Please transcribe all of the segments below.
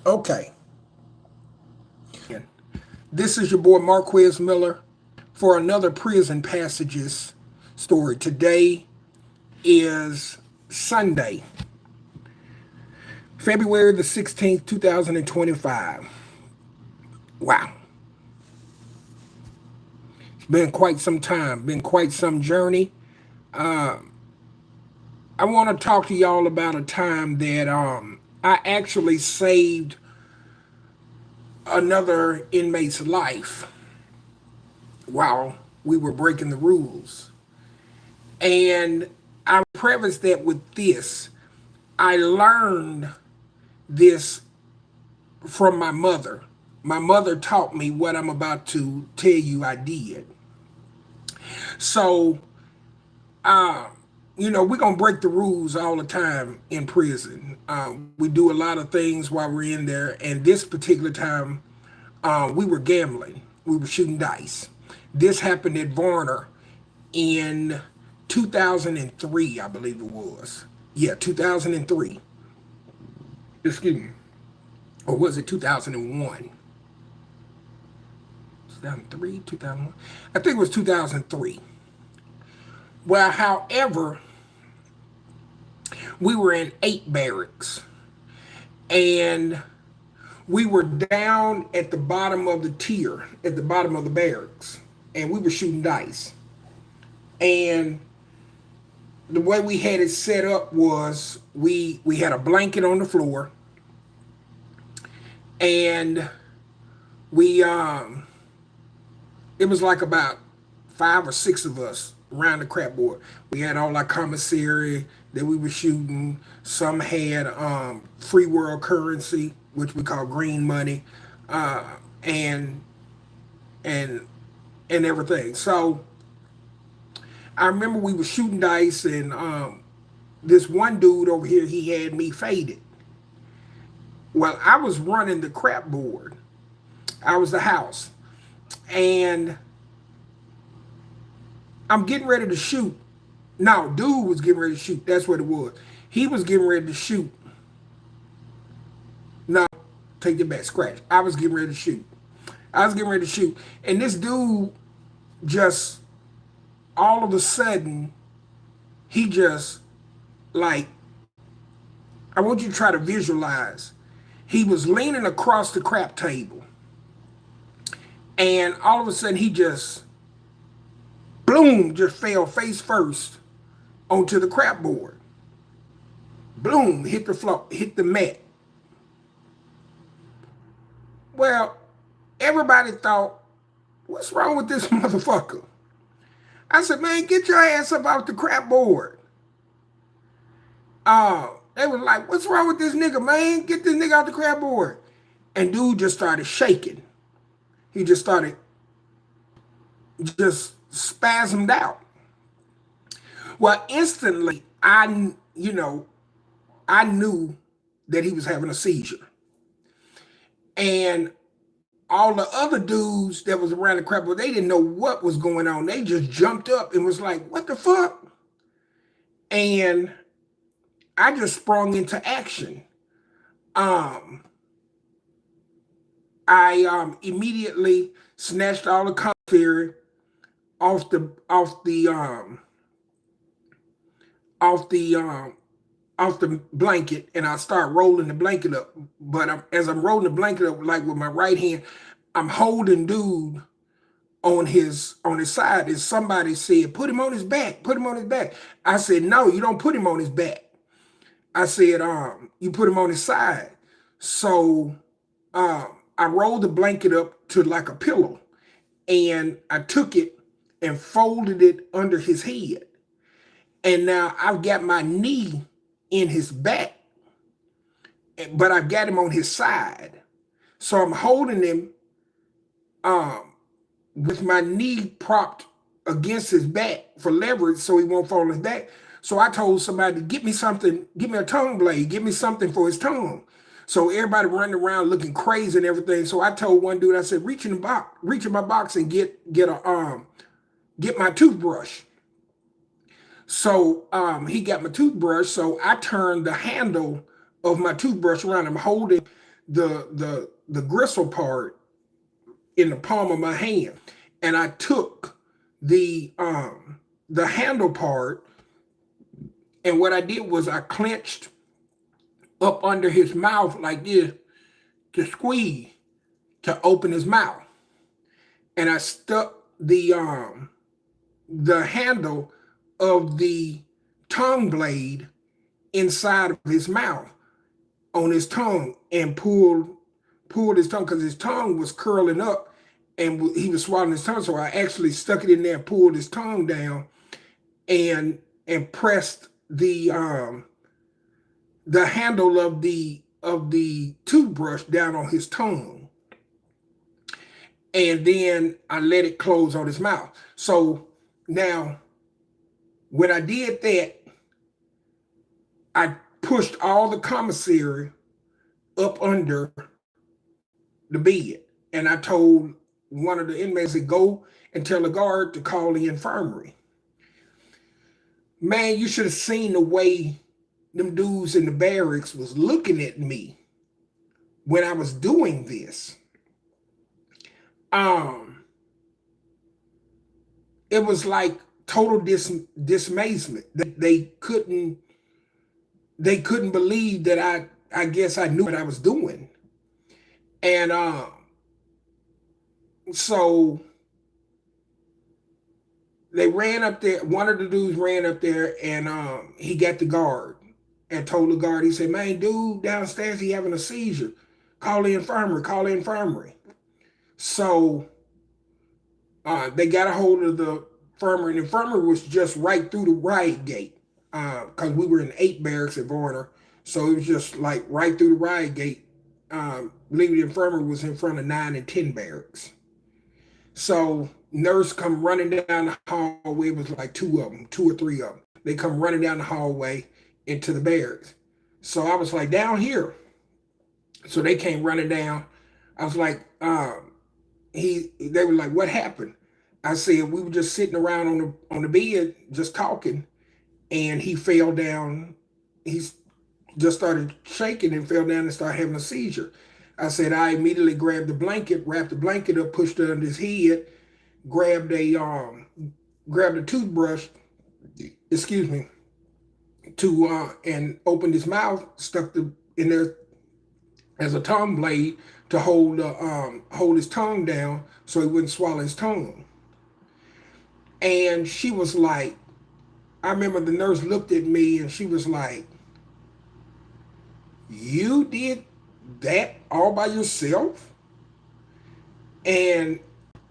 Okay, this is your boy Marquez Miller for another Prison Passages story. Today is Sunday, February the 16th, 2025. Wow, it's been quite some time, been quite some journey. I want to talk to y'all about a time that I actually saved another inmate's life while we were breaking the rules. And I preface that with this. I learned this from my mother. My mother taught me what I'm about to tell you I did. So, we're going to break the rules all the time in prison. We do a lot of things while we're in there. And this particular time, we were gambling, we were shooting dice. This happened at Varner in 2003, I believe it was. Yeah, 2003. Excuse me. Or was it 2001? 2003, 2001? I think it was 2003. Well, however, we were in 8 barracks. And we were down at the bottom of the tier, at the bottom of the barracks. And we were shooting dice. And the way we had it set up was we had a blanket on the floor, and we it was like about 5 or 6 of us around the crap board. We had all our commissary that we were shooting. Some had free world currency, which we call green money, and and everything. So I remember we were shooting dice, and this one dude over here, he had me faded. Well, I was running the crap board. I was the house. And I'm getting ready to shoot. No, dude was getting ready to shoot. That's what it was. He was getting ready to shoot. No, take it back, scratch. I was getting ready to shoot. I was getting ready to shoot. And this dude just, all of a sudden, he just, like, I want you to try to visualize. He was leaning across the crap table. And all of a sudden, he just, boom, just fell face first onto the crap board. Boom, hit the floor, hit the mat. Well, everybody thought, what's wrong with this motherfucker? I said, man, get your ass up off the crap board. They were like, what's wrong with this nigga, man? Get this nigga off the crap board. And dude just started shaking. He just started just spasmed out. Well, instantly, I knew that he was having a seizure. And all the other dudes that was around the crap board, they didn't know what was going on. They just jumped up and was like, what the fuck? And I just sprung into action. I immediately snatched all the commissary off the blanket, and I start rolling the blanket up. But as I'm rolling the blanket up, like with my right hand, I'm holding dude on his side. And somebody said, put him on his back, put him on his back. I said, no, you don't put him on his back. I said, you put him on his side. So I rolled the blanket up to like a pillow, and I took it and folded it under his head. And now I've got my knee in his back, but I've got him on his side. So I'm holding him with my knee propped against his back for leverage so he won't fall on his back. So I told somebody to get me something, give me a tongue blade, give me something for his tongue. So everybody running around looking crazy and everything. So I told one dude, I said, reach in my box and get my toothbrush. So he got my toothbrush. So I turned the handle of my toothbrush around. I'm holding the gristle part in the palm of my hand, and I took the handle part, and what I did was I clenched up under his mouth like this to squeeze to open his mouth, and I stuck the handle of the tongue blade inside of his mouth on his tongue and pulled his tongue because his tongue was curling up and he was swallowing his tongue. So I actually stuck it in there and pulled his tongue down and pressed the handle of the toothbrush down on his tongue. And then I let it close on his mouth. So now when I did that, I pushed all the commissary up under the bed. And I told one of the inmates to go and tell the guard to call the infirmary. Man, you should have seen the way them dudes in the barracks was looking at me when I was doing this. It was like total dismayment. They couldn't believe that I guess I knew what I was doing. And so they ran up there. One of the dudes ran up there and he got the guard and told the guard, he said, man, dude downstairs, he having a seizure. Call the infirmary, call the infirmary. So they got a hold of the infirmary, and the infirmary was just right through the riot gate because we were in 8 barracks at Varner. So it was just like right through the riot gate. Believe the infirmary was in front of 9 and 10 barracks. So nurse come running down the hallway. It was like 2 of them, 2 or 3 of them. They come running down the hallway into the barracks. So I was like, down here. So they came running down. I was like, they were like, what happened? I said, we were just sitting around on the bed, just talking, and he fell down. He just started shaking and fell down and started having a seizure. I said, I immediately grabbed the blanket, wrapped the blanket up, pushed it under his head, grabbed a toothbrush, excuse me, and opened his mouth, stuck in there as a tongue blade to hold his tongue down so he wouldn't swallow his tongue. And she was like, I remember the nurse looked at me and she was like, you did that all by yourself? And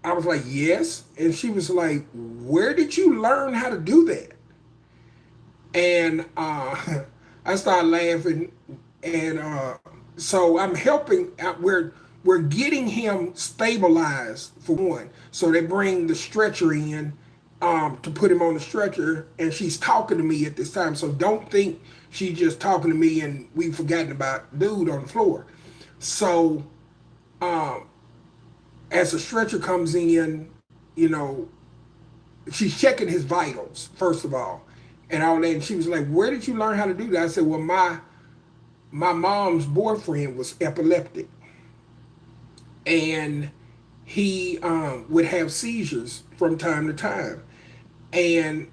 I was like, yes. And she was like, where did you learn how to do that? And I started laughing. And so I'm helping out. We're getting him stabilized, for one. So they bring the stretcher in to put him on the stretcher, and she's talking to me at this time. So don't think she's just talking to me and we've forgotten about dude on the floor. So as the stretcher comes in, she's checking his vitals, first of all, and all that. And she was like, where did you learn how to do that? I said, well, my mom's boyfriend was epileptic, and he would have seizures from time to time. And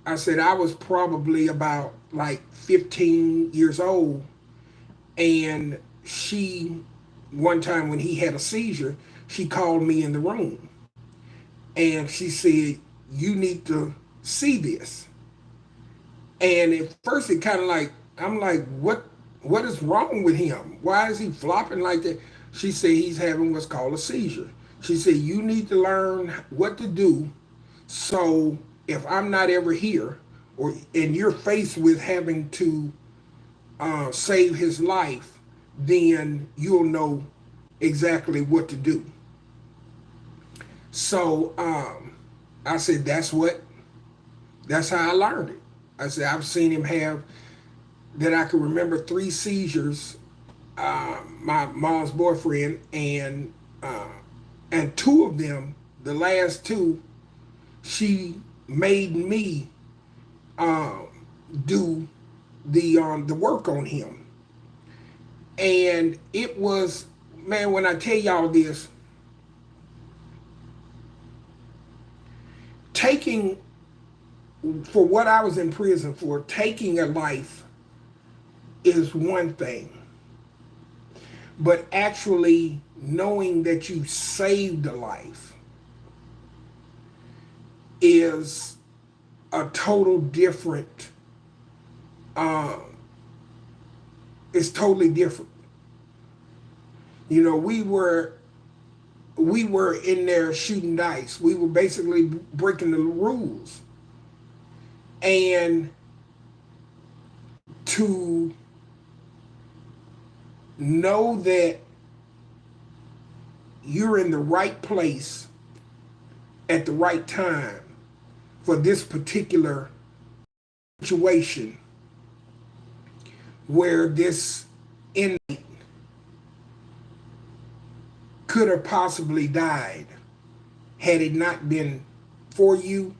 I said, I was probably about like 15 years old. And she, one time when he had a seizure, she called me in the room. And she said, you need to see this. And at first it kind of like, I'm like, what is wrong with him? Why is he flopping like that? She said he's having what's called a seizure. She said, you need to learn what to do so if I'm not ever here and you're faced with having to save his life, then you'll know exactly what to do. So I said, that's how I learned it. I said, I've seen him have, that I can remember 3 seizures, my mom's boyfriend, and 2 of them, the last 2, she made me do the work on him. And it was, man, when I tell y'all this, taking, for what I was in prison for, taking a life is one thing, but actually knowing that you saved a life is a total different, uh, it's totally different. You know, we were in there shooting dice. We were basically breaking the rules. And to know that you're in the right place at the right time for this particular situation where this inmate could have possibly died had it not been for you,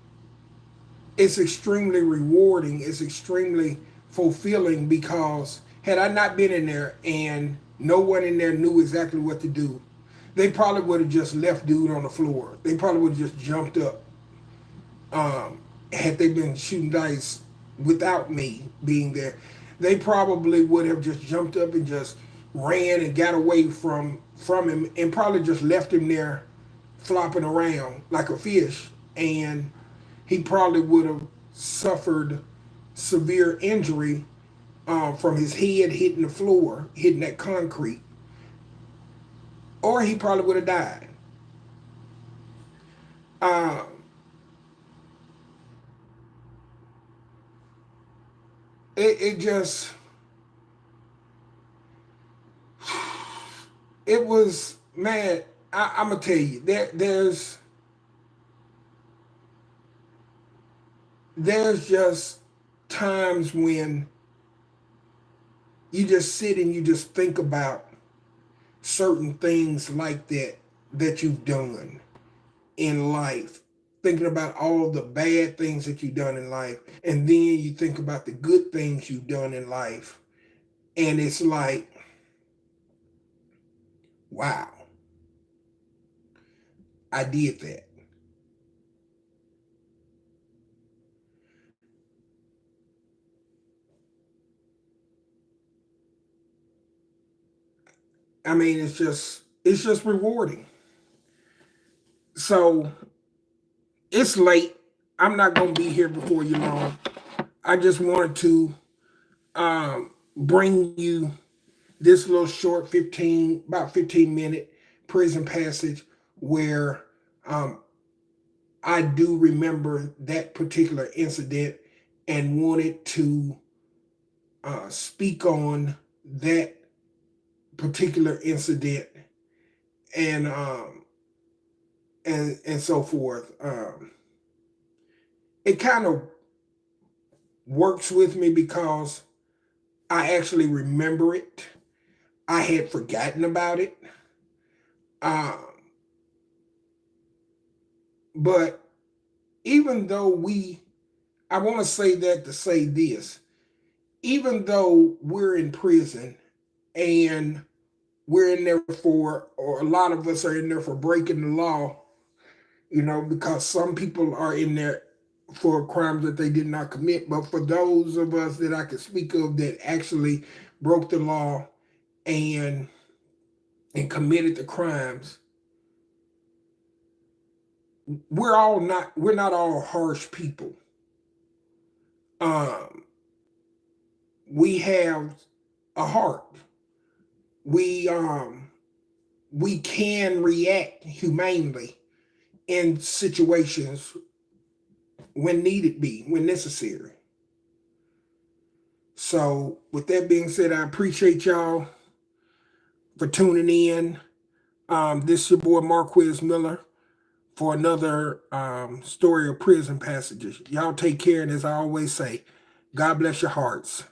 it's extremely rewarding. It's extremely fulfilling because had I not been in there and no one in there knew exactly what to do, they probably would have just left dude on the floor. They probably would have just jumped up. Had they been shooting dice without me being there, they probably would have just jumped up and just ran and got away from him and probably just left him there flopping around like a fish, and he probably would have suffered severe injury from his head hitting the floor, hitting that concrete, or he probably would have died. Uh, it just, it was, man, I'm gonna tell you, there's just times when you just sit and you just think about certain things like that you've done in life, thinking about all the bad things that you've done in life, and then you think about the good things you've done in life, and it's like, wow, I did that. I mean, it's just rewarding. So it's late. I'm not gonna be here before you long. I just wanted to bring you this little short about 15-minute prison passage where um, I do remember that particular incident and wanted to speak on that particular incident and and so forth. It kind of works with me because I actually remember it. I had forgotten about it. Um, but even though I want to say that to say this, even though we're in prison and we're in there or a lot of us are in there for breaking the law, because some people are in there for crimes that they did not commit. But for those of us that I can speak of that actually broke the law and committed the crimes, we're not all harsh people. Um, we have a heart. We we can react humanely in situations when needed be, when necessary. So with that being said, I appreciate y'all for tuning in. This is your boy Marquez Miller for another story of prison passages. Y'all take care, and as I always say, God bless your hearts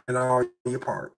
and all your parts.